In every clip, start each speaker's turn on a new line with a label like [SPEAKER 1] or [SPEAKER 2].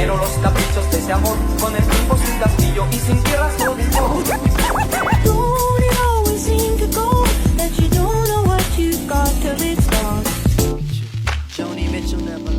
[SPEAKER 1] pero los caprichos de ese amor con el tiempo sin castillo y sin tierras lo dejó.
[SPEAKER 2] Don't it always seem to go that you don't know what you've got till it's gone?
[SPEAKER 3] Joni Mitchell never lies.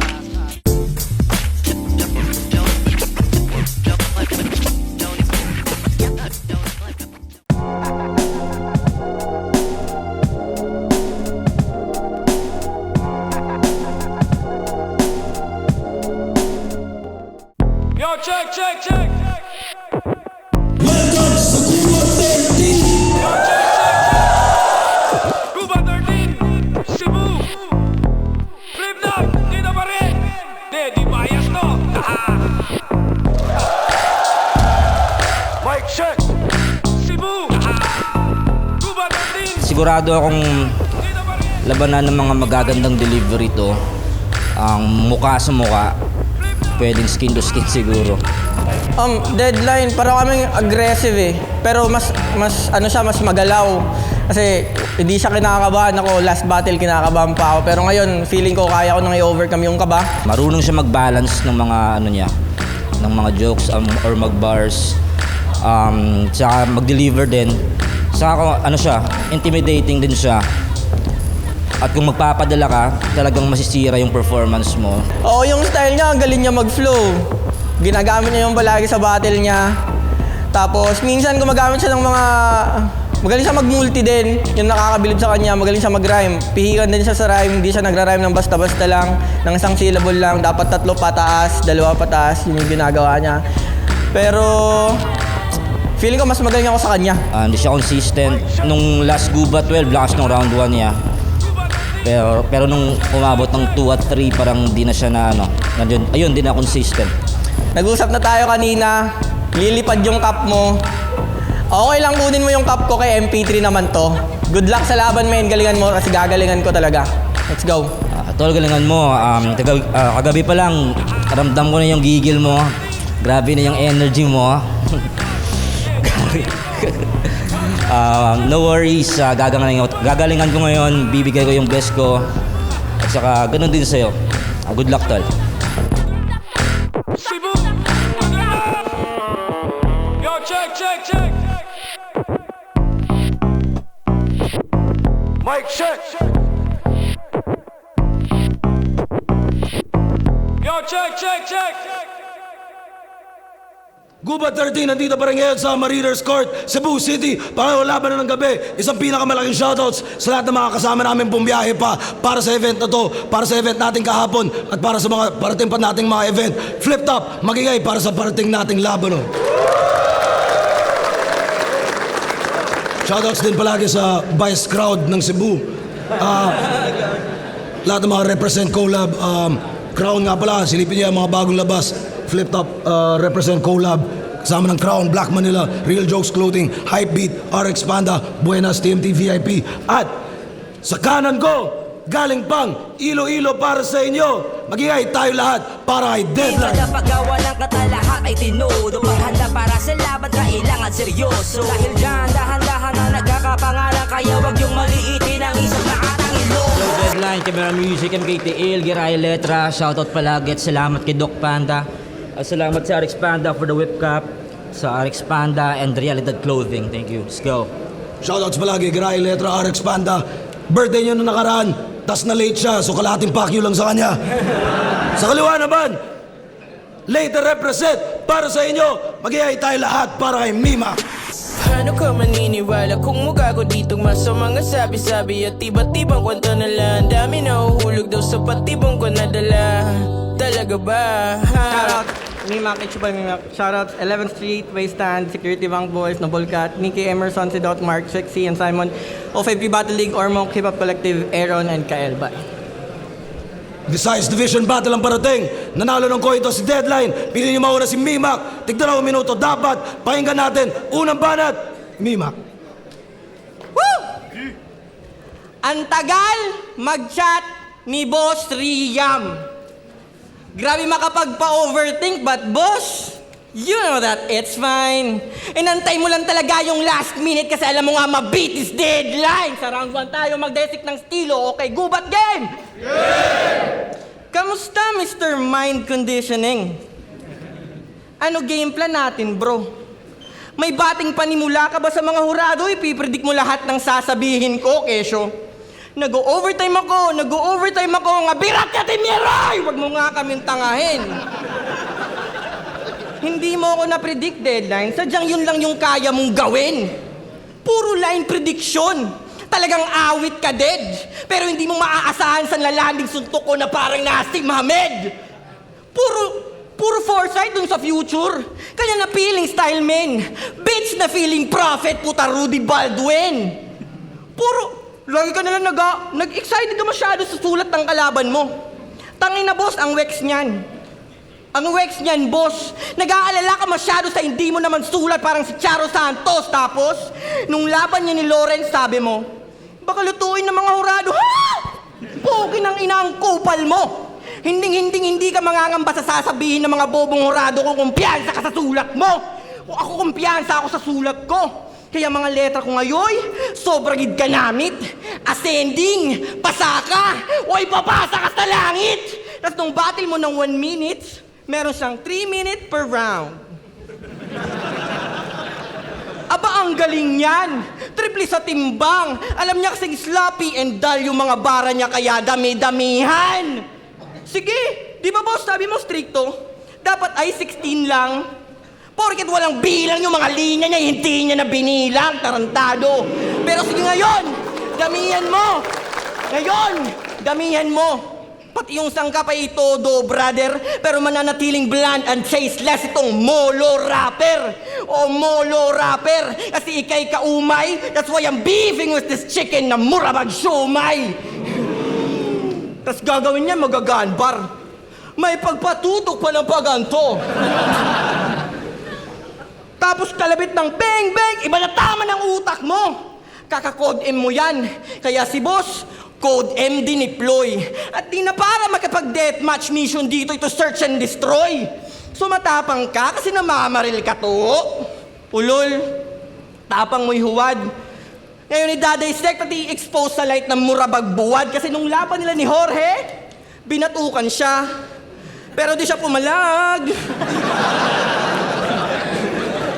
[SPEAKER 4] Yo, check.
[SPEAKER 5] Welcome sa Cuba 13.
[SPEAKER 4] Cuba 13, Cebu. Flip knock, dito pa rin. Di bias to. Mic check. Cebu. Cuba 13.
[SPEAKER 6] Sigurado akong labanan ng mga magagandang delivery to. Ang mukha sa mukha, pwedeng skin to skin siguro.
[SPEAKER 7] Deadline, parang kaming aggressive eh. Pero mas magalaw. Kasi hindi siya kinakabahan ako. Last battle kinakabahan pa ako. Pero ngayon, feeling ko kaya ko nang i-overcome yung kaba.
[SPEAKER 6] Marunong siya mag-balance ng mga ng mga jokes or mag-bars. Saka mag-deliver din. Saka siya, intimidating din siya. At kung magpapadala ka, talagang masisira yung performance mo.
[SPEAKER 7] Oo, yung style niya, ang galing niya mag-flow. Ginagamit niya yung palagi sa battle niya. Tapos minsan gumagamit siya ng mga... Magaling siya mag-multi din. Yung nakakabilib sa kanya, magaling siya mag-rhyme. Pihikan din siya sa rhyme, hindi siya nag-rhyme ng basta-basta lang, ng isang syllable lang. Dapat 3 pataas, 2 pataas, yun yung ginagawa niya. Pero... feeling ko mas magaling ako sa kanya.
[SPEAKER 6] Hindi siya consistent. Nung last Guba 12, lakas ng round 1 niya. Pero nung umabot ng 2 at 3, parang di na siya ayun, di na consistent.
[SPEAKER 7] Nag-usap na tayo kanina, lilipad yung cup mo. Okay lang kunin mo yung cup ko, kay MP3 naman to. Good luck sa laban, men. Galingan mo kasi gagalingan ko talaga. Let's go.
[SPEAKER 6] Tol, galingan mo. Kagabi pa lang, karamdam ko na yung gigil mo. Grabe na yung energy mo. No worries, gagalingan ko ngayon, bibigay ko yung best ko. At saka ganun din sa'yo. Good luck, tol.
[SPEAKER 4] Cebu. Yo, check. Mic check. Yo, check.
[SPEAKER 5] Guba 13, nandito pa rin ngayon sa Mariners Court, Cebu City. Pangalawa laban na ng gabi. Isang pinakamalaking shoutouts sa lahat ng mga kasama namin bumiyahe pa para sa event na to, para sa event natin kahapon, at para sa mga parating pa nating mga event. Flip top, magigay para sa parating nating laban. Shoutouts din palagi sa Vice Crowd ng Cebu. Lahat ng mga represent collab. Crown nga pala, silipin niya ang mga bagong labas. Flip Top represent collab. Kasama ng Crown, Black Manila, Real Jokes Clothing, Hypebeat, RX Panda, Buenas, TMT VIP. At sa kanan ko, galing pang Iloilo para sa inyo. Magigay tayo lahat para kay Deadline.
[SPEAKER 3] Sa paggawa ng katalahat ay tinudo. Paghanda para sa laban, kailangan seryoso. Dahil dyan, dahan-dahan na nagkakapangalan. Kaya wag yung maliitin ang isang naatang ilong.
[SPEAKER 6] Yo, Deadline, Camera Music, MKTL, Giray Letra. Shoutout palagi at salamat kay Doc Panda. At salamat sa RX Panda for the whip cap, sa RX Panda and Realidad Clothing. Thank you. Let's go.
[SPEAKER 5] Shoutouts palagi, Giray Letra, RX Panda. Birthday niyo nung nakaraan, tas na late siya, so kalahating pakyo lang sa kanya. Sa kaliwa naman, later represent para sa inyo. Magigay tayo lahat para kay Mima.
[SPEAKER 8] Paano ka maniniwala kung mukha ko ditong masa mga sabi-sabi at iba't-ibang kwento na lang. Dami na uhulog daw sa patibong ko nadala. Talaga ba?
[SPEAKER 7] Shoutout, Mimak, Ichibay Mimak. Shoutout, 11th Street, Waystand, Security Bank Boys, Noble Cat, Nicky Emerson, Sidot, Mark, Sexy, and Simon, O5P Battle League, Ormonk, Hip Hop Collective, Aaron, and Kael. Bye.
[SPEAKER 5] Visayas Division Battle ang parating. Nanalo ng ko ito si Deadline. Pili niyo mauna si Mimak. Tignan ako minuto. Dapat pakinggan natin. Unang banat, Mimak.
[SPEAKER 7] Woo! Ang tagal mag-chat ni Boss Riyam. Grabe makapagpa-overthink, but boss, you know that it's fine. Inantay mo lang talaga yung last minute kasi alam mo nga ma-beat is Deadline. Sa round 1 tayo mag-desic ng stilo. Okay, gubat game! Yeah! Kamusta, Mr. Mind Conditioning? Ano game plan natin, bro? May bating panimula ka ba sa mga hurado? Ipipredict mo lahat ng sasabihin ko, Kesyo. Nag-overtime ako, nga birat ka, Timyeroy! Huwag mo nga kaming tangahin. Hindi mo ako na-predict deadline, sadyang yun lang yung kaya mong gawin. Puro line prediction. Talagang awit ka, dead. Pero hindi mo maaasahan sa lalanding suntok ko na parang Nasty Mohamed. Puro foresight dun sa future. Kanya na feeling style, men. Bitch na feeling prophet, puta Rudy Baldwin. Lagi ka nalang nag-excited ka masyado sa sulat ng kalaban mo. Tangin na, boss, ang wax niyan. Ang wax niyan, boss. Nag-aalala ka masyado sa hindi mo naman sulat parang si Charo Santos. Tapos, nung laban niya ni Lawrence, sabi mo, baka lutuin ng mga hurado. Ha? Pogi ng ina ang kupal mo. Hindi ka mangangamba sa sasabihin ng mga bobong hurado kung kumpiyansa ka sa sulat mo. O ako kumpiyansa ako sa sulat ko. Kaya mga letra ko ngayon, sobra gid ka namit. Ascending, pasaka, o ipapasa ka sa langit. Tapos nung battle mo ng 1 minute, meron siyang 3 minutes per round. Aba, ang galing yan. Triple sa timbang. Alam niya kasing sloppy and dull yung mga bara niya kaya dami-damihan. Sige, di ba boss, sabi mo stricto? Dapat ay 16 lang. Porket walang bilang yung mga linya niya, hindi niya na binilang, tarantado. Pero sige ngayon, damihan mo. Pati yung sangkap ay todo, brother. Pero mananatiling bland and tasteless itong molo rapper. O molo rapper. Kasi ikay kaumay. That's why I'm beefing with this chicken na murabag siomay. Tas gagawin niya magaganbar. May pagpatutok pa ng paganto. Tapos kalabit ng bang-bang, iba na tama ng utak mo. Kaka-code M mo yan. Kaya si boss, Code M dineploy. At di na para makapag-deathmatch mission dito, ito search and destroy. So matapang ka kasi namamaril ka to. Ulol, tapang mo'y huwad. Ngayon i-dissect at i-expose sa light ng murabag buwad. Kasi nung laban nila ni Jorge, binatukan siya. Pero di siya pumalag.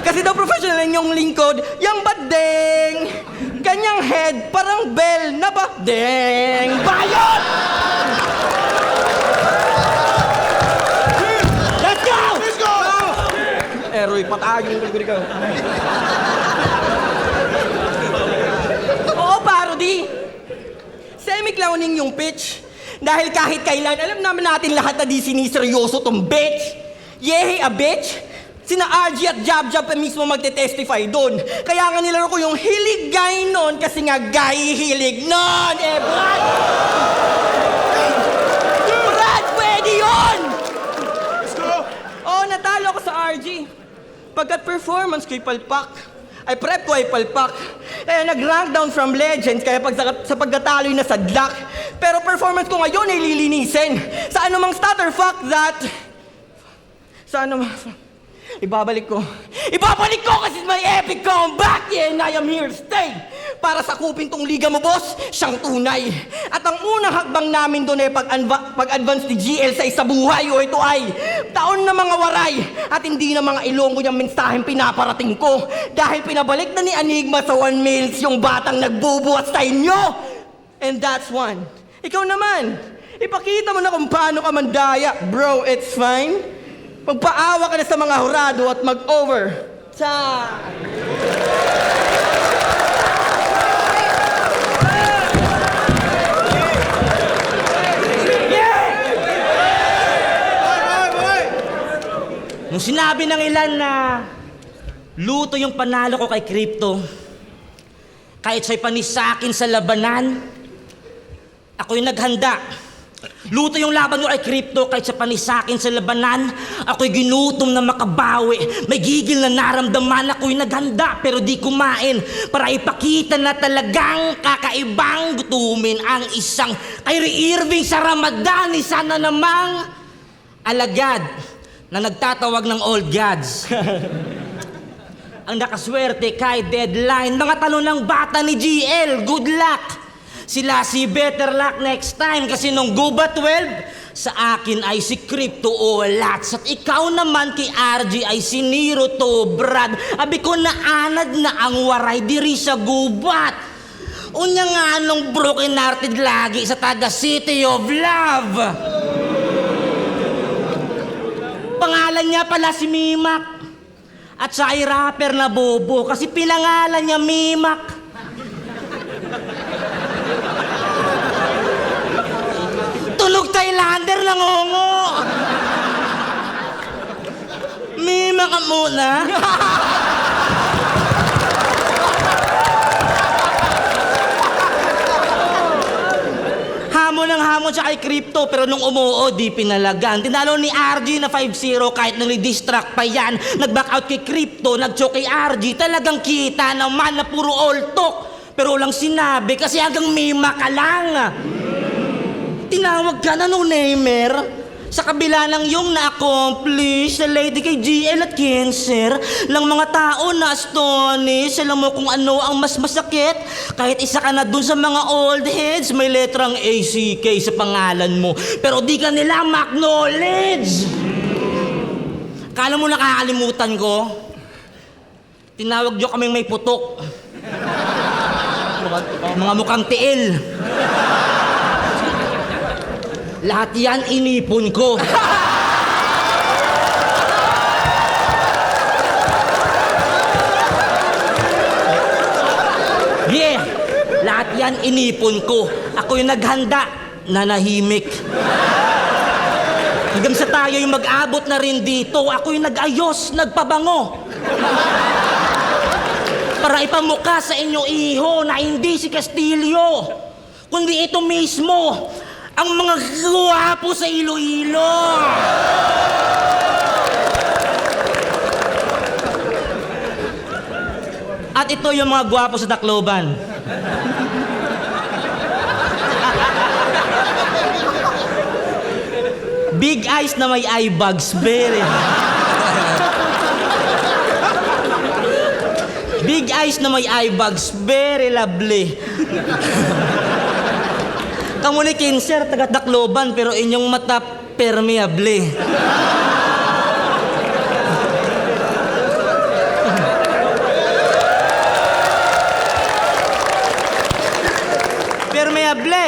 [SPEAKER 7] Kasi daw professional yung lingkod, yung badeng. Kanyang head, parang bell na badeng. Bayot! Let's go! Let's go! Eroy, patagin ko ikaw. Oo, parody. Semi-clowning yung pitch. Dahil kahit kailan, alam naman natin lahat na di siniseryoso tong bitch. Yehe a bitch. Sina RG at Jab pa mismo magte-testify doon. Kaya nga nilaro ko yung hilig guy nun kasi nga guy hilig nun. Brad! Brad, pwede yun! Let's go! Oo, natalo ko sa RG. Pagkat performance ko'y palpak, ay prep ko ay palpak. Nag-rank down from legends kaya sa pagkatalo'y nasadlak. Pero performance ko ngayon ay lilinisin. Sa anumang stutter, fuck that. Sa anumang... Ibabalik ko kasi may epic comeback, yeah, and I am here to stay. Para sakupin tong liga mo, boss, siyang tunay. At ang unang hakbang namin doon ay pag-advance ni GL sa isa buhay, o ito ay taon na mga waray. At hindi na mga ilonggo niyang mensaheng pinaparating ko. Dahil pinabalik na ni Enigma sa 1 mils yung batang nagbubuhat sa inyo. And that's one. Ikaw naman, ipakita mo na kung paano ka mandaya. Bro, it's fine. Pagpaawa ka na sa mga hurado at mag-over.
[SPEAKER 6] Nung sinabi ng ilan na luto yung panalo ko kay Crypto, kahit siya'y panis sa akin sa labanan, ako'y naghanda. Luto yung laban ko kay Crypto kahit siya panis sa akin sa labanan. Ako'y ginutom na makabawi. May gigil na naramdaman. Ako'y naghanda pero di kumain para ipakita na talagang kakaibang gutumin ang isang Kyrie Irving sa Ramadan. Isa na namang alagad na nagtatawag ng old gods. Ang nakaswerte kay deadline. Mga talon ng bata ni GL. Good luck! Sila si better luck next time kasi nung Guba 12,
[SPEAKER 3] Sa akin ay si Crypto o Lats. At ikaw naman kay RG ay si Nero to Brad. Abi ko na anad na ang waray diri sa gubat. Unya nga anong broken hearted lagi sa taga City of Love. Pangalan niya pala si Mimak. At siya ay rapper na bobo kasi pinangalan niya Mimak. Tunog Thailander lang ngongo. Mimak ka muna. Hamon ng hamon siya kay Crypto pero nung umuo di pinalagan. Tinalo ni RG na 5-0 kahit nang distract pa yan. Nag-back out kay Crypto, nag-choke kay RG. Talagang kita naman na puro all talk. Pero walang sinabi kasi hanggang Mima ka lang. Tinawag ka na no Neymar. Sa kabila ng yung na-accomplish sa lady kay GL at Cancer lang mga tao na astonish. Alam mo kung ano ang mas masakit? Kahit isa ka na dun sa mga old heads, may letrang ACK sa pangalan mo. Pero di ka nila ma-acknowledge. Kala mo nakakalimutan ko? Tinawag nyo kaming may putok. Mga mukhang tiil. Lahat yan inipon ko. Yeah, lahat yan inipon ko. Ako yung naghanda, nanahimik. Hanggang sa tayo yung mag-abot na rin dito, ako yung nag-ayos, nagpabango. Para ipamukha sa inyo iho na hindi si Castillo, kundi ito mismo, ang mga guwapo sa Iloilo. At ito yung mga guwapo sa Tacloban. Big eyes na may eye bags, very. Big eyes na may eye bags, very lovely. Kamu ni Cancer, taga Tacloban, pero inyong mata permeable. Permeable.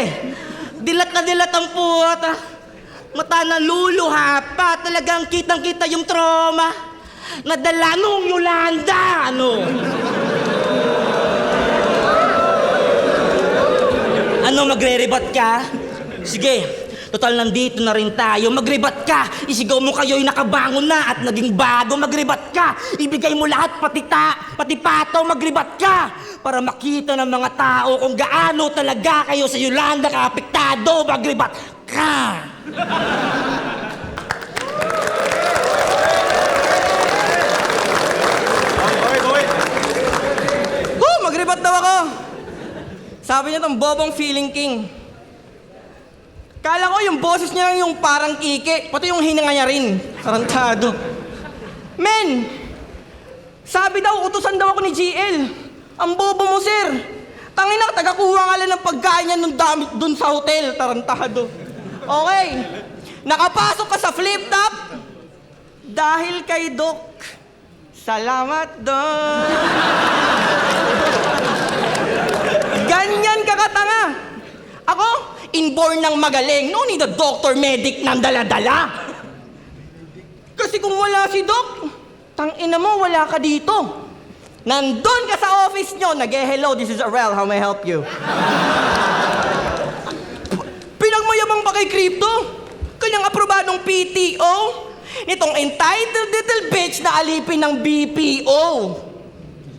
[SPEAKER 3] Dilat na dilat ang puwat. Mata na luluha pa. Talagang kitang-kita yung trauma. Nadala nung Yolanda, ano? Ano, magre-rebat ka? Sige, total nandito na rin tayo. Magrebat ka, isigaw mo kayo'y nakabangon na at naging bago. Magrebat ka, ibigay mo lahat pati pato, magrebat ka. Para makita ng mga tao kung gaano talaga kayo sa Yolanda kaapektado. Magrebat ka.
[SPEAKER 7] Magribat daw ako. Sabi niya tong bobong feeling king. Kala ko yung boses niya lang yung parang kike, pati yung hininga niya rin. Tarantado. Men! Sabi daw, utusan daw ako ni GL. Ang bobo mo, sir. Tangina, tagakuha nga lang ng pagkain niya nung damit dun sa hotel. Tarantado. Okay. Nakapasok ka sa flip top dahil kay Doc. Salamat, Doc. Ganyan ka katanga. Ako, inborn ng magaling. No need a doctor, medic ng dala-dala. Kasi kung wala si Doc, tangina mo, wala ka dito. Nandun ka sa office nyo, nag-hello, this is Arel, how may I help you? Pinagmayabang pa kay Crypto? Kanyang aprobadong PTO? Nitong entitled little bitch na alipin ng BPO.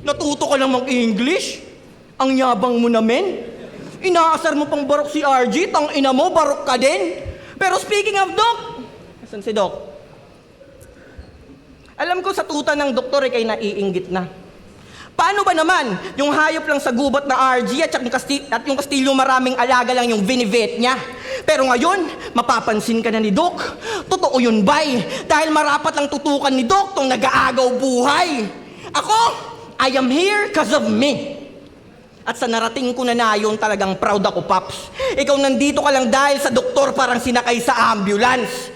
[SPEAKER 7] Natuto ka lang mag-English? Ang yabang mo namin? Inaasar mo pang barok si RG, tang ina mo, barok ka din. Pero speaking of Doc, asan si Doc? Alam ko sa tuta ng doktor kay naiinggit na. Paano ba naman yung hayop lang sa gubat na RG at yung Castillo maraming alaga lang yung vinivet niya? Pero ngayon, mapapansin ka na ni Doc. Totoo yun, bay. Dahil marapat lang tutukan ni Doc tong nag-aagaw buhay. Ako, I am here because of me. At sa narating ko na yun, talagang proud ako, Paps. Ikaw nandito ka lang dahil sa doktor parang sinakay sa ambulance.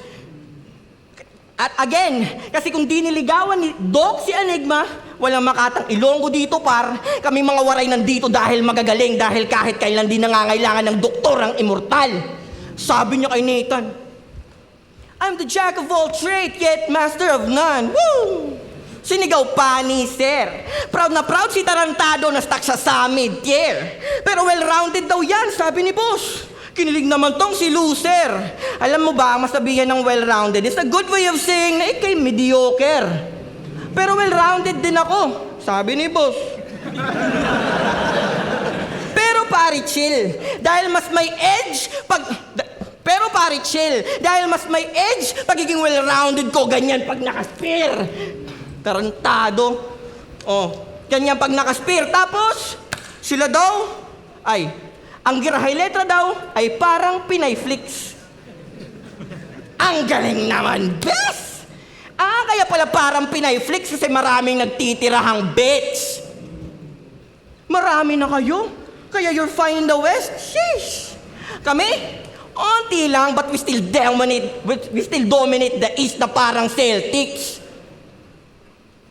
[SPEAKER 7] At again, kasi kung di niligawan ni Doc si Enigma, walang makatang Ilonggo dito, par. Kami mga waray nandito dahil magagaling, dahil kahit kailan di nangangailangan ng doktor ang immortal. Sabi niya kay Nathan, I'm the jack of all trades, yet master of none. Woo! Sinigaw pa ni Sir. Proud na proud si Tarantado na stuck siya sa mid-tier. Pero well-rounded daw yan, sabi ni Boss. Kinilig naman tong si Loser. Alam mo ba, ang masabihan ng well-rounded is a good way of saying na ikay mediocre. Pero well-rounded din ako, sabi ni Boss. Pero pare chill, dahil mas may edge pagiging well-rounded ko, ganyan pag nakaspir. Tarantado. Oh, ganyan pag nakaspir. Tapos, sila daw ay ang girahay letra daw ay parang Pinay Flix. Ang galing naman, bes! Kaya pala parang Pinay Flix kasi maraming nagtitirahang bets. Marami na kayo? Kaya you're fine in the West? Sheesh! Kami? Onti lang, but we still dominate the East na parang Celtics.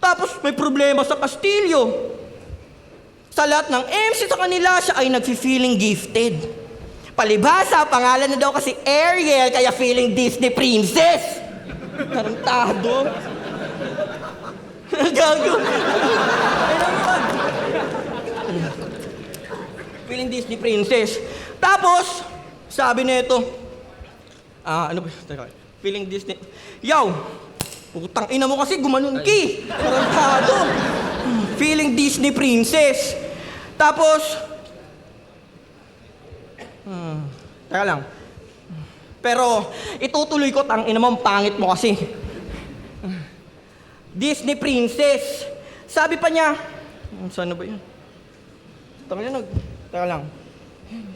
[SPEAKER 7] Tapos may problema sa Castillo. Sa lahat ng MC sa kanila, siya ay nag-feeling gifted. Palibhasa, pangalan na daw kasi Ariel, kaya feeling Disney princess. Tarantado. Gago. Feeling Disney princess. Tapos, sabi nito, ano ba? Teka, feeling Disney. Yo! Putang ina mo kasi gumanon ki. Tarantado. Feeling Disney princess. Tapos, teka lang. Pero, itutuloy ko, tang ina mo, ang pangit mo kasi. Disney princess. Sabi pa niya, saan na ba yun? Teka lang.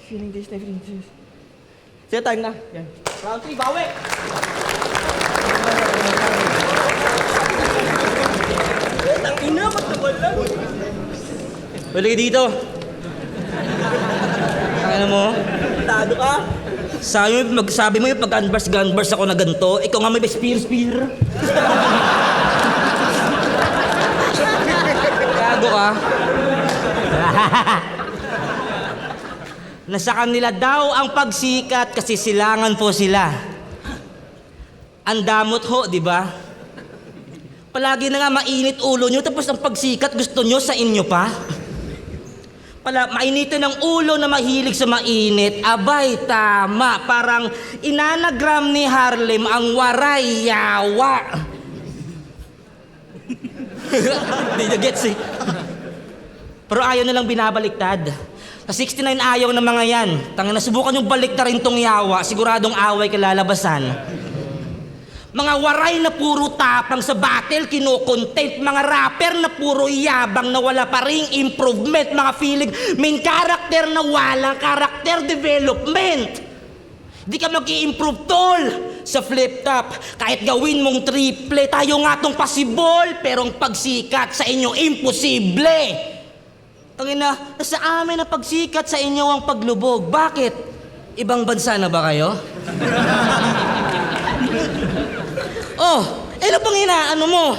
[SPEAKER 7] Feeling Disney princess. Sige, time na. Yan. Round 3, bawi! Tang ina, matabal lang.
[SPEAKER 3] Balik dito. Ano mo?
[SPEAKER 7] Tado ka?
[SPEAKER 3] Sabi mo yung pag-gunbars ako na ganito, ikaw nga may spear. Gago ka. Nasa kanila daw ang pagsikat kasi silangan po sila. Ang damot ho, di ba? Palagi na nga mainit ulo nyo, tapos ang pagsikat gusto nyo sa inyo pa? Mainitin ang ulo na mahilig sa mainit. Abay, tama. Parang inanagram ni Harlem ang waray yawa. Hindi na gets eh. Pero ayaw na lang binabaliktad. Sa 69 ayaw ng mga yan. Tangina, subukan yung balik na rin tong yawa. Siguradong away kalalabasan. Mga waray na puro tapang sa battle, kino-content. Mga rapper na puro yabang na wala pa ring improvement. Mga feeling main character na walang character development. Di ka mag-i-improve, tol. Sa flip top, kahit gawin mong triple, tayo nga tong possible, pero ang pagsikat sa inyo, imposible. Tangina, sa amin ang pagsikat, sa inyo ang paglubog. Bakit? Ibang bansa na ba kayo? Oh, ano pang inaano mo?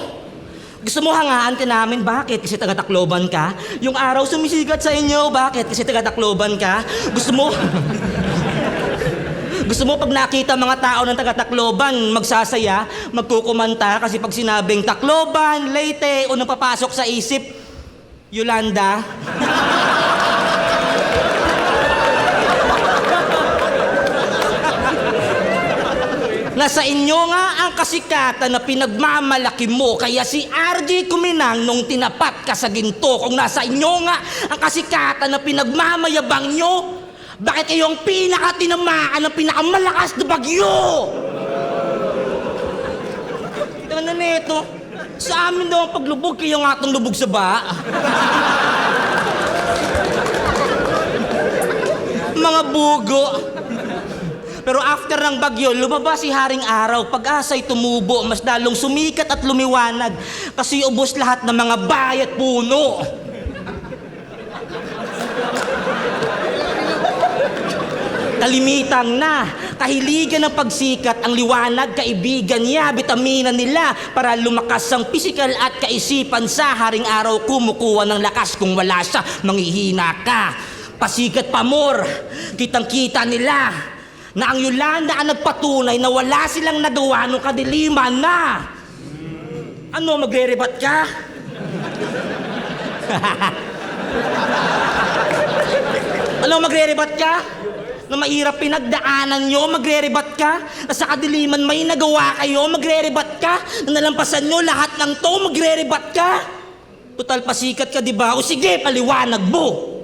[SPEAKER 3] Gusto mo hangaan ka namin? Bakit? Kasi taga-Tacloban ka? Yung araw sumisikat sa inyo? Bakit? Kasi taga-Tacloban ka? Gusto mo pag nakita mga tao ng taga-Tacloban, magsasaya, magkukumanta, kasi pag sinabing Tacloban, Leyte, unang papasok sa isip, Yolanda. Nasa inyo nga ang kasikatan na pinagmamalaki mo, kaya si RJ Kuminang nung tinapat ka sa ginto. Kung nasa inyo nga ang kasikatan na pinagmamayabang nyo, bakit kayo ang pinakatinamaan ng pinakamalakas na bagyo? Ito na nito, sa amin daw ang paglubog, kayo nga itong lubog sa ba? Mga bugo. Pero after ng bagyo, lumabas si Haring Araw. Pag-asa'y tumubo, mas lalong sumikat at lumiwanag. Kasi ubos lahat ng mga bayat puno. Kalimitang na, kahiligan ng pagsikat, ang liwanag, kaibigan niya, bitamina nila para lumakas ang pisikal at kaisipan sa haring araw kumukuha ng lakas kung wala siya, manghihina ka. Pasikat pa more, kitang-kita nila na ang Yolanda ang nagpatunay na wala silang nagawa nung kadiliman na. Ano, magre-rebat ka? Ano, magre-rebat ka? Na mahirap pinagdaanan nyo, magre-rebat ka? Na sa kadiliman may nagawa kayo, magre-rebat ka? Na nalampasan nyo lahat ng to, magre-rebat ka? Total pasikat ka, di ba? O sige, paliwanag mo!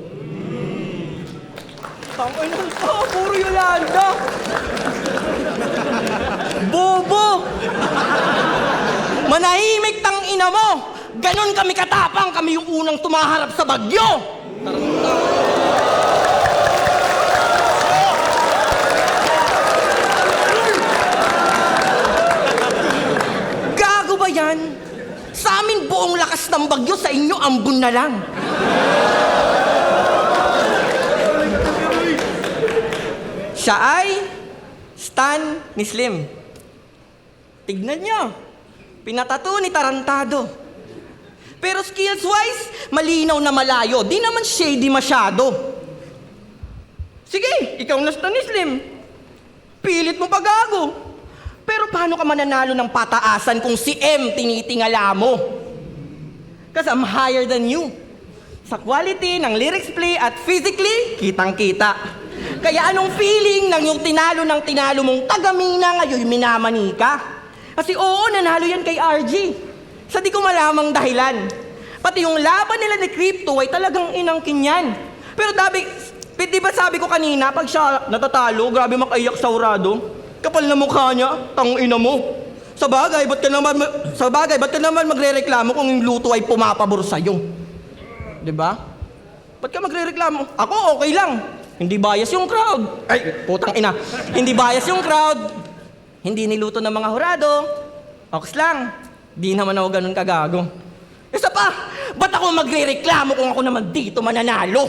[SPEAKER 7] Tangay na ito, puro Yolanda. Bobo! Manahimik tang ina mo! Ganon kami katapang, kami yung unang tumaharap sa bagyo! Gago ba yan? Sa amin buong lakas ng bagyo, sa inyo ambon na lang. Siya ay stan ni Slim. Tignan nyo, pinatato ni Tarantado. Pero skills-wise, malinaw na malayo. Di naman shady masyado. Sige, ikaw na stan ni Slim. Pilit mo pa gago. Pero paano ka mananalo ng pataasan kung si M tinitingala mo? Kasi I'm higher than you. Sa quality ng lyrics play at physically, kitang-kita. Kaya anong feeling ng yung tinalo mong taga-Mina ngayon minamani ka? Kasi oo, nanalo yan kay RG. Sa di ko malamang dahilan. Pati yung laban nila ni Crypto ay talagang inangkin yan. Pero di ba sabi ko kanina, pag siya natatalo, grabe makaiyak sa urado. Kapal na mukha niya, tangina mo. Sa bagay, ba't ka naman magre-reklamo kung yung luto ay pumapabor sa'yo? Diba? Ba't ka magre-reklamo? Ako, okay lang. Hindi bias yung crowd. Ay, putang ina. Hindi bias yung crowd. Hindi niluto ng mga hurado. Ox lang. Di naman ako ganun kagago. Isa pa, ba't ako magre-reklamo kung ako naman dito mananalo?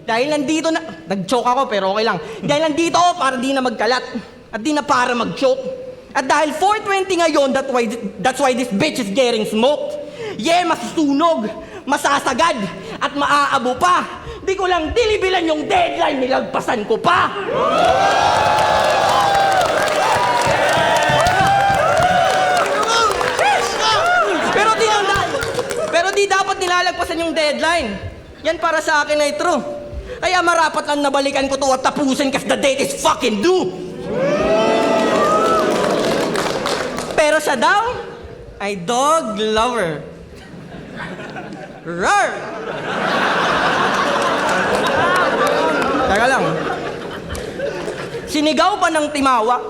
[SPEAKER 7] Dahil nandito na... Nag-choke ako pero okay lang. Dahil nandito ako para di na magkalat. At di na para mag-choke. At dahil 420 ngayon, that's why this bitch is getting smoked. Yeah, masusunog, masasagad, at maaabo pa. Di ko lang dilibilan yung deadline, nilagpasan ko pa. Pero di dapat nilalagpasan yung deadline. Yan para sa akin ay true. Kaya marapat lang nabalikan ko to at tapusin kasi the date is fucking due. Pero siya daw ay dog lover. Rar! Teka lang. Sinigaw pa ng timawa.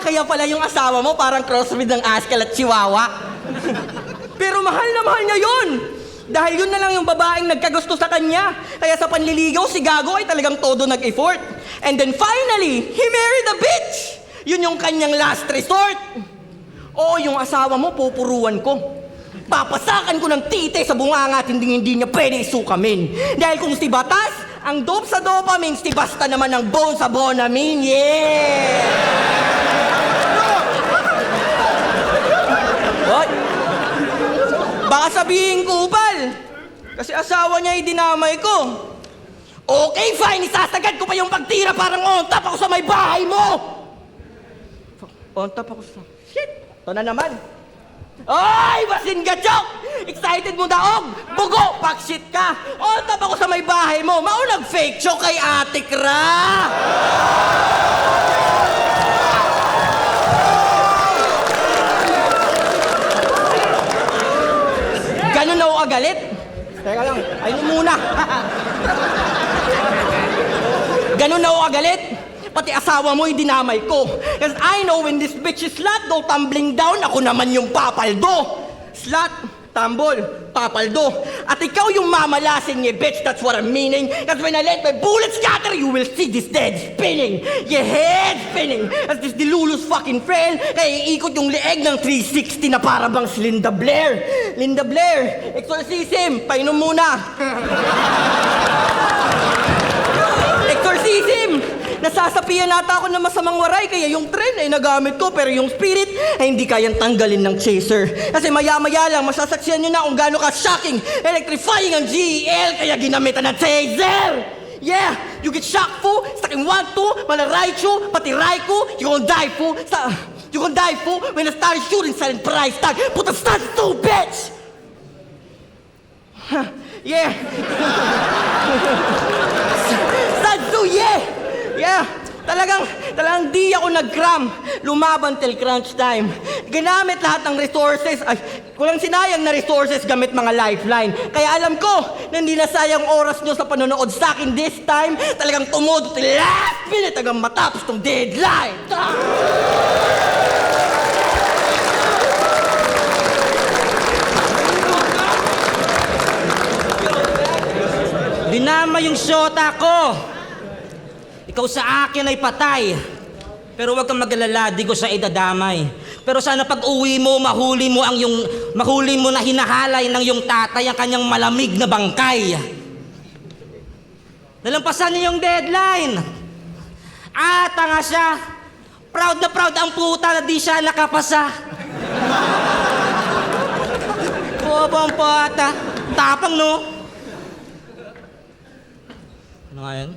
[SPEAKER 7] Kaya pala yung asawa mo parang crossbreed ng Askell at Chihuahua. Pero mahal na mahal niya yun. Dahil yun na lang yung babaeng nagkagusto sa kanya. Kaya sa panliligaw, si Gago ay talagang todo nag-effort. And then finally, he married a bitch. Yun yung kanyang last resort. Oo, yung asawa mo, pupuruan ko. Papasakan ko ng tite sa bunganga at hindi niya pwede isukamin. Dahil kung si Batas, ang dope sa dopamine, si Basta naman ang bone sa bonamine. Yeah! What? Baka sabihin ko, Upal. Kasi asawa niya ay dinamay ko. Okay, fine. Isasagad ko pa yung pagtira parang on top ako sa may bahay mo. On top ako sa... Shit! Ito na naman. Ay! Basin ka, Chok! Excited mo daog? Bugo! Pakshit ka! On top ako sa may bahay mo. Maunag fake choke kay Ate Kra! Ganun na ako agalit. Teka lang, ayun muna. Ganun na ako agalit. Pati asawa mo dinamay ko. Because I know when this bitch is slut, though tumbling down, ako naman yung papaldo. Slut, tambol, papaldo. At ikaw yung mamalasin niya, bitch, that's what I'm meaning. Because when I let my bullets scatter, you will see this dead spinning. Your head spinning. As this dilulus fucking frail, kaya iikot yung leeg ng 360 na para bang si Linda Blair. Linda Blair, exorcism, painom muna. Exorcism! Nasasapian nata ako ng masamang waray, kaya yung trend ay nagamit ko, pero yung spirit ay hindi kayang tanggalin ng chaser. Kasi maya-maya lang, masasaksiyan nyo na kung gaano ka-shocking, electrifying ang GEL, kaya ginamitan ng taser! Yeah! You get shocked, fool! Saking 1-2, Malaraicho, pati Raiko, you gon' die, fool! You gon' die, fool, when I start shooting silent price tag! Put the studs to, bitch! Yeah! Studs to, yeah! Yeah! Talagang di ako nag-cram. Lumaban till crunch time. Ginamit lahat ng resources. Ay, kulang sinayang na resources gamit mga lifeline. Kaya alam ko na hindi na sayang oras nyo sa panonood sa akin this time. Talagang tumudo till last minute hanggang matapos tong deadline.
[SPEAKER 3] Dinama yung syota ko. Ikaw sa akin ay patay. Pero huwag kang mag-alala, di ko siya idadamay. Pero sana pag uwi mo, mahuli mo na hinahalay ng yung tatay ang kanyang malamig na bangkay. Nalampasan niya yung deadline. Tanga siya. Proud na proud ang puta na di siya nakapasa. Bobong pata. Tapang, no? Ano nga yan?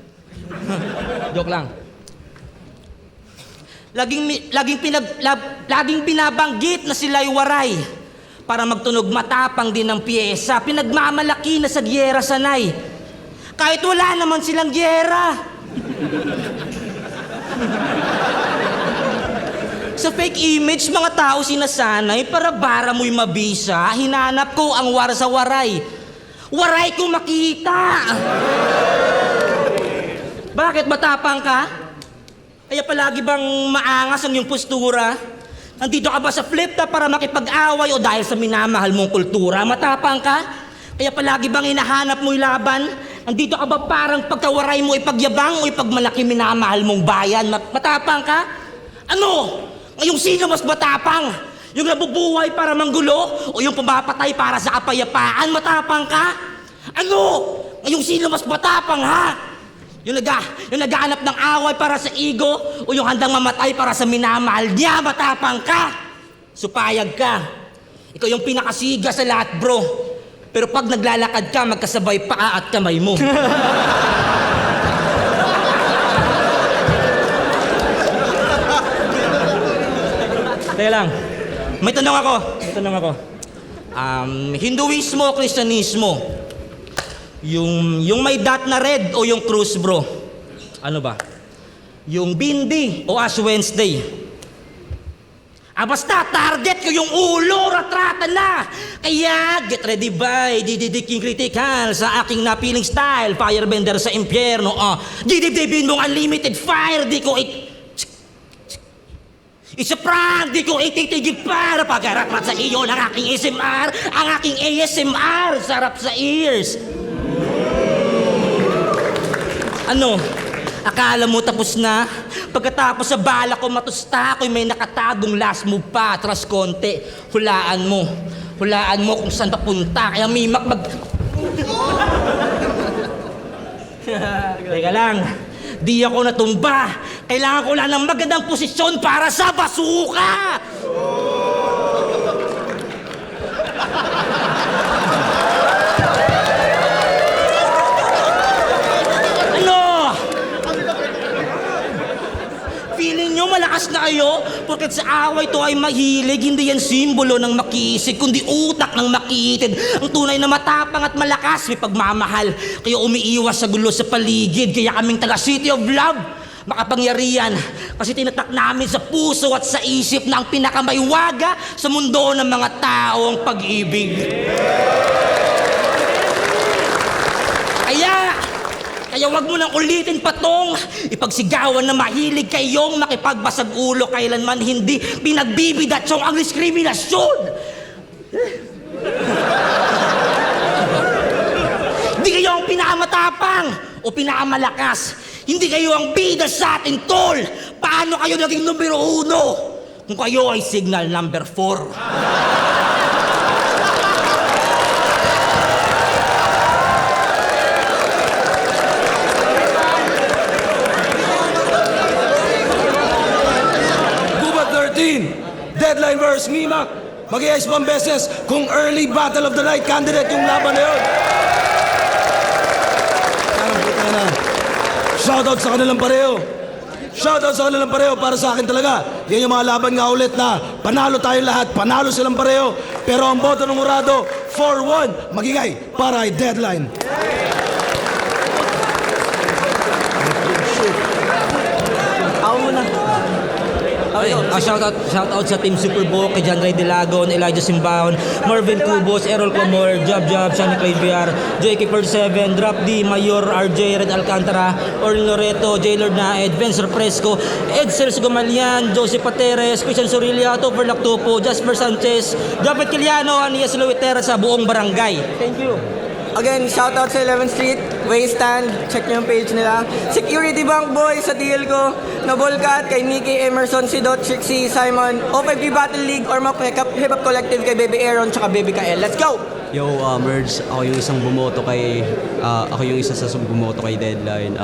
[SPEAKER 3] Joke lang. Laging binabanggit na sila'y waray para magtunog matapang din ng piyesa. Pinagmamalaki na sa giyera sanay. Kahit wala naman silang giyera. Sa fake image, mga tao sinasanay para bara mo'y mabisa. Hinanap ko ang war sa waray. Waray ko makita! Bakit matapang ka? Kaya palagi bang maangas ang iyong postura? Nandito ka ba sa flip-top para makipag-away o dahil sa minamahal mong kultura? Matapang ka? Kaya palagi bang hinahanap mo'y laban? Nandito ka ba parang pagkawaray mo ipagyabang o ipagmalaki minamahal mong bayan? Matapang ka? Ano? Ngayong sino mas matapang? Yung nabubuhay para manggulo o yung pumapatay para sa kapayapaan? Matapang ka? Ano? Ngayong sino mas matapang, ha? Yung naghahanap ng away para sa ego o yung handang mamatay para sa minamahal niya, matapang ka. Supayag ka. Ikaw yung pinakasiga sa lahat, bro. Pero pag naglalakad ka, magkasabay paa at kamay mo. Teka lang. May tanong ako. Hinduismo o Kristyanismo? Yung may dot na red o yung cruise, bro? Ano ba? Yung bindi o Ash Wednesday? Basta target ko yung ulo, ratrata na! Kaya get ready by dididiking critical sa aking napiling style, firebender sa impyerno. Didibdibin mong unlimited fire, di ko It's a prank, di ko ititigil para pag-harap sa iyo ng aking ASMR, ang aking ASMR, sarap sa ears. Ano? Akala mo tapos na? Pagkatapos sa bala ko matusta, ako'y may nakatagong last move pa, atras konti. Hulaan mo kung saan papunta, kaya mimak Teka lang, di ako natumba. Kailangan ko lang ng magandang posisyon para sa basuka! Feeling nyo malakas na kayo? Porket sa away to ay mahilig, hindi yan simbolo ng makiisig, kundi utak ng makiitid. Ang tunay na matapang at malakas, may pagmamahal. Kaya umiiwas sa gulo sa paligid. Kaya kaming taga City of Love, makapangyarihan. Kasi tinatak namin sa puso at sa isip na ang pinakamaywaga sa mundo ng mga tao ang pag-ibig. Kaya wag mo nang ulitin patong, ipagsigawan na mahilig kayong makipagbasag ulo kailanman hindi pinagbibidatsong ang diskriminasyon. Hindi kayo ang pinakamatapang o pinakamalakas. Hindi kayo ang bida sa atin, tol. Paano kayo naging numero 1 kung kayo ay signal number 4?
[SPEAKER 5] Mag-iayos pang beses kung early battle of the night candidate yung laban na yun. Shoutout sa kanilang pareho. Shoutout sa kanilang pareho para sa akin talaga. Yan yung mga laban nga ulit na panalo tayong lahat, panalo silang pareho. Pero ang boto ng Murado, 4-1, magingay para ay deadline.
[SPEAKER 3] Ako muna.
[SPEAKER 6] Shoutout sa Team Superbook, kay John Ray Delagon, Elijah Simbaon, Marvin Cubos, Errol Clamor, Job, Shani Clay VR, JK47, Drop D, Mayor, RJ, Red Alcantara, Orly Loreto, J. Lord Naed, Vencer Fresco, Edsel Gumalian, Joseph Pateres, Christian Sorilia, Topher Lactupo, Jasper Sanchez, David Kiliano, Anias Luitera sa buong barangay.
[SPEAKER 3] Thank you.
[SPEAKER 7] Again, shoutout sa 11th Street, Waystand, check nyo yung page nila. Security Bank Boy sa TL ko, na Volcat, kay Mickey Emerson, si Dot, si Simon, O5P Battle League, or Hip Hop Collective kay Baby Aaron, tsaka Baby Kael. Let's go!
[SPEAKER 9] Yo, Merge, ako yung isa sa bumoto kay Deadline.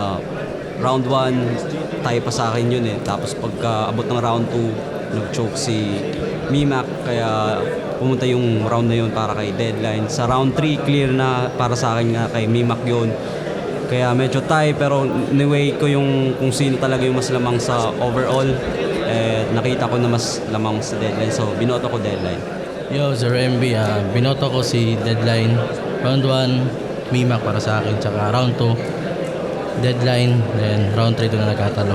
[SPEAKER 9] Round 1, tayo pa sa akin yun eh. Tapos pagka abot ng round 2, nag-choke si Mimac, kaya pumunta yung round na yun para kay Deadline. Sa round 3, clear na para sa akin nga kay Mimac yun. Kaya medyo tie, pero niway ko yung kung sino talaga yung mas lamang sa overall. Nakita ko na mas lamang sa Deadline, so binoto ko Deadline.
[SPEAKER 10] Yo, Sir MB, binoto ko si Deadline. Round 1, Mimac para sa akin. Tsaka round 2, Deadline. Then round 3 doon na nagkatalo.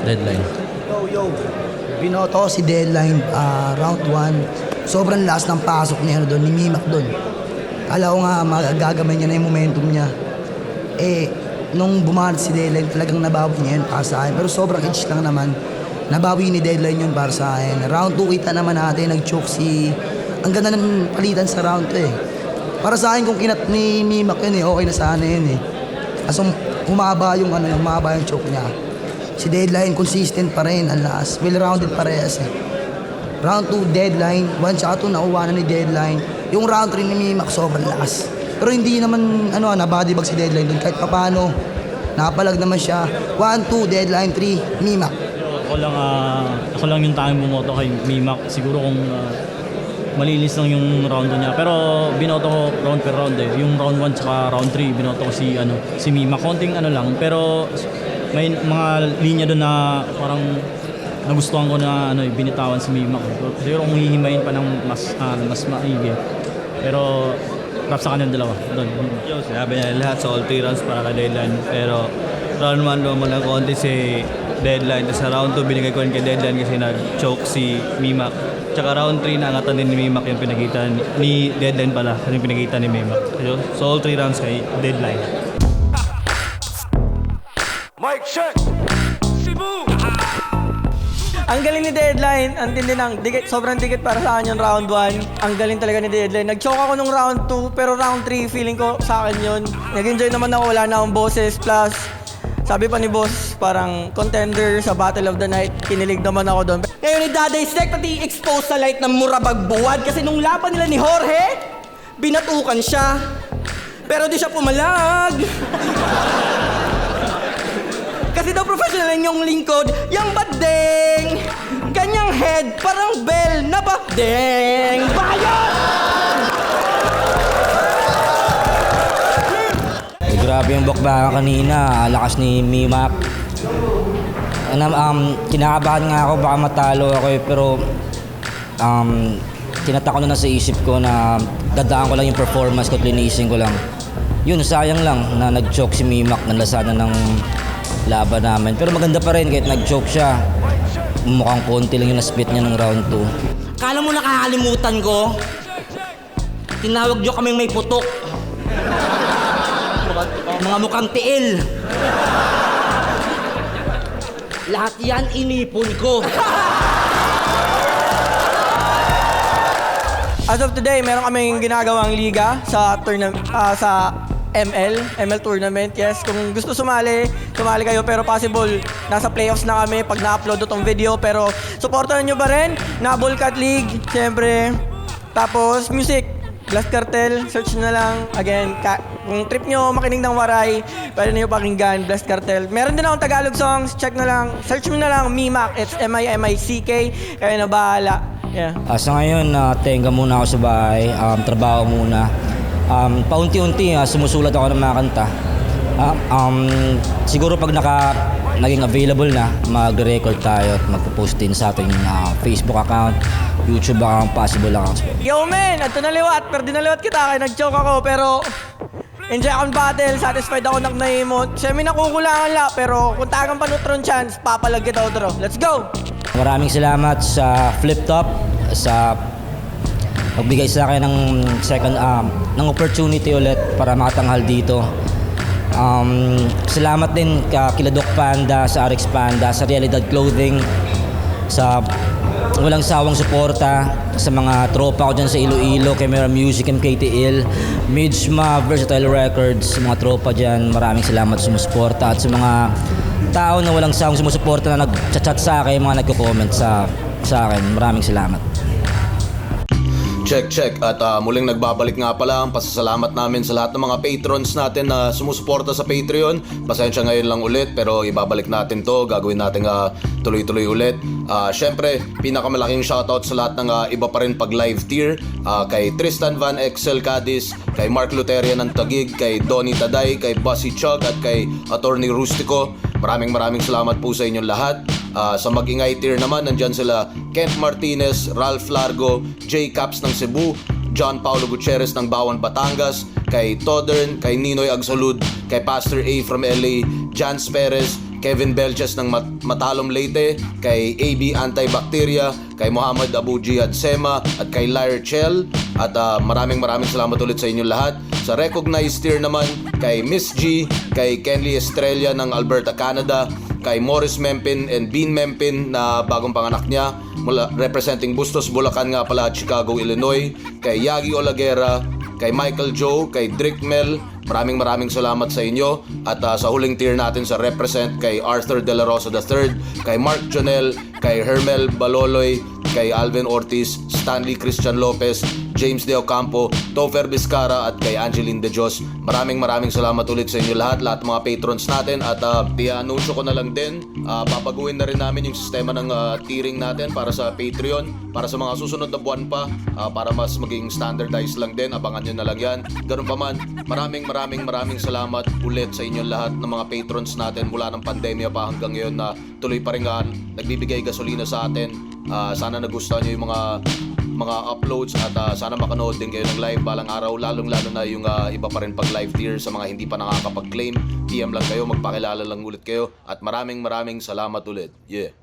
[SPEAKER 10] Deadline.
[SPEAKER 11] Yo, binoto ko si Deadline. Round 1, sobrang last ng pasok niya doon, ni Mimac doon. Kala ko nga magagamay niya na yung momentum niya. Nung bumanat si Deadline, talagang nabawi niya yun para sa akin. Pero sobrang edge lang naman. Nabawi ni Deadline yun para sa akin. Round 2, kita naman natin, nag-choke si... Ang ganda ng palitan sa round 2 eh. Para sa akin, kung kinat ni Mimac yun okay na sana yun eh. Kaso humaba yung choke niya. Si Deadline, consistent pa rin, ang last. Well-rounded parehas eh. Round 2, Deadline. 1 tsaka 2, nakuha na ni Deadline. Yung round 3 ni Mimac, sobrang last. Pero hindi naman, na-bodybag si Deadline doon. Kahit paano, nakapalag naman siya. 1, 2, Deadline, 3, Mimac.
[SPEAKER 10] Ako lang yung tanging bumoto kay Mimac. Siguro kung malinis lang yung round niya. Pero binoto ko round per round eh. Yung round 1 tsaka round 3, binoto ko si Mimac. Konting lang. Pero may mga linya doon na parang nagustuhan ko na binitawan si Mimac. Siguro kung hihimayin pa ng mas maigi. Pero props sa kanilang dalawa.
[SPEAKER 9] Yo, sinabi niya lahat sa all 3 rounds para kay Deadline. Pero round 1 lumang ng konti si Deadline. Tapos sa round 2 binigay ko rin kay Deadline kasi nag-choke si Mimac. Tsaka round 3 naangatan din ni Mimac yung pinagitan ni Deadline pala. Yung pinagitan ni Mimac. So all 3 rounds kay Deadline.
[SPEAKER 4] Mic check. Cebu.
[SPEAKER 7] Ang galing ni Deadline, ang tindi lang, sobrang dikit para sa akin yung round 1. Ang galing talaga ni Deadline. Nag-choke ako nung round 2, pero round 3, feeling ko sa akin yun. Nag-enjoy naman ako, wala na akong boses. Plus, sabi pa ni boss, parang contender sa Battle of the Night. Kinilig naman ako doon.
[SPEAKER 3] Ngayon ni Daday Snack, pati expose sa light ng Murabag Buwad. Kasi nung laban nila ni Jorge, binatukan siya. Pero di siya pumalag. Kasi daw professional yung lingkod, yung badeng. Kanyang head, parang bell na badeng. Bayan!
[SPEAKER 6] Grabe yung bukbaka kanina, lakas ni Mimac. Kinakabahan nga ako, baka matalo ako pero tinatak ko na sa isip ko na dadaan ko lang yung performance ko, linisin ko lang. Yun, sayang lang na nag-choke si Mimac, nalasanan ng laban namin. Pero maganda pa rin kahit nag-choke siya. Mukhang konti lang yung na-split niya ng round 2.
[SPEAKER 3] Kala mo nakakalimutan ko? Tinawag nyo kaming may putok. Mga mukhang tiil. Lahat yan inipon ko.
[SPEAKER 7] As of today, meron kaming ginagawang liga sa ML tournament. Yes, kung gusto sumali kayo, pero possible nasa playoffs na kami pag na-upload itong video. Pero supportahan nyo ba rin na Volcat League, siyempre. Tapos music, Blast Cartel, search na lang. Again, kung trip nyo makinig ng Waray, pwede nyo pakinggan, Blast Cartel. Meron din akong Tagalog songs, check na lang. Search mo na lang Mimac, it's M-I-M-I-C-K. Kaya na bahala. Yeah.
[SPEAKER 6] Sa ngayon, tenga muna ako sa bahay, trabaho muna. Paunti-unti, sumusulat ako ng mga kanta. Siguro pag naging available na, mag-record tayo at magpo-post din sa ating Facebook account, YouTube account, possible accounts.
[SPEAKER 7] Yo men, ato na liwat, pero dinaliwat kita kaya nag-choke ako, pero enjoy akong battle, satisfied ako ng na-emote. Siyempre nakukulangan lang, pero kung tagang panutron chance, papalag kita outro. Let's go!
[SPEAKER 6] Maraming salamat sa Flip Top, sa pagbigay sa akin ng ng opportunity ulit para makatanghal dito. Salamat din kila Doc Panda, sa RX Panda, sa Realidad Clothing, sa walang sawang suporta sa mga tropa ko dyan sa Iloilo, kay Mera Music, MKTL, Midgma, Versatile Records, sa mga tropa dyan. Maraming salamat sa sumusuporta at sa mga tao na walang sawang sumusuporta na nag-chat sa akin, mga nagko-comment sa akin. Maraming salamat.
[SPEAKER 12] Check. At muling nagbabalik nga pala ang pasasalamat namin sa lahat ng mga patrons natin na sumusuporta sa Patreon. Pasensya ngayon lang ulit, pero ibabalik natin to. Gagawin natin tuloy-tuloy ulit. Syempre, pinakamalaking shoutout sa lahat ng iba pa rin pag live tier. Kay Tristan Van Excel Cadiz, kay Mark Luteria ng Tagig, kay Donnie Taday, kay Bossy Chug at kay Attorney Rustico. Maraming salamat po sa inyong lahat. Sa Mag-ingay tier naman, nandyan sila Kent Martinez, Ralph Largo, J. Caps ng Cebu, John Paulo Gutierrez ng Bawan, Batangas, kay Todern, kay Ninoy Agsolud, kay Pastor A from LA, Jans Perez, Kevin Belches ng Matalom Leyte, kay AB Antibacteria, kay Muhammad Abu Jihad Sema at kay Lyre Chell. At maraming salamat ulit sa inyo lahat. Sa recognized tier naman, kay Miss G, kay Kenley Estrella ng Alberta, Canada, kay Morris Mempin and Bean Mempin na bagong panganak niya, representing Bustos, Bulacan nga pala at Chicago, Illinois, kay Yagi Olaguera, kay Michael Joe, kay Drick Mel. Maraming salamat sa inyo. At sa huling tier natin sa represent, kay Arthur De La Rosa III, kay Mark Jonel, kay Hermel Baloloy, kay Alvin Ortiz, Stanley Christian Lopez, James De Ocampo, Topher Vizcara at kay Angeline De Dios. Maraming salamat ulit sa inyo lahat ng mga patrons natin. At i-anunsyo ko na lang din, babaguhin na rin namin yung sistema ng tiering natin para sa Patreon, para sa mga susunod na buwan pa, para mas maging standardized lang din. Abangan nyo na lang yan. Ganun pa man, maraming salamat ulit sa inyo lahat ng mga patrons natin mula ng pandemya pa hanggang ngayon na tuloy pa rin nagbibigay gasolina sa atin. Sana nagustuhan nyo yung mga uploads at sana makanood din kayo ng live balang araw, lalo na yung iba pa rin pag live tier. Sa mga hindi pa nakakapag-claim, PM lang kayo, magpakilala lang ulit kayo. At maraming salamat ulit. Yeah.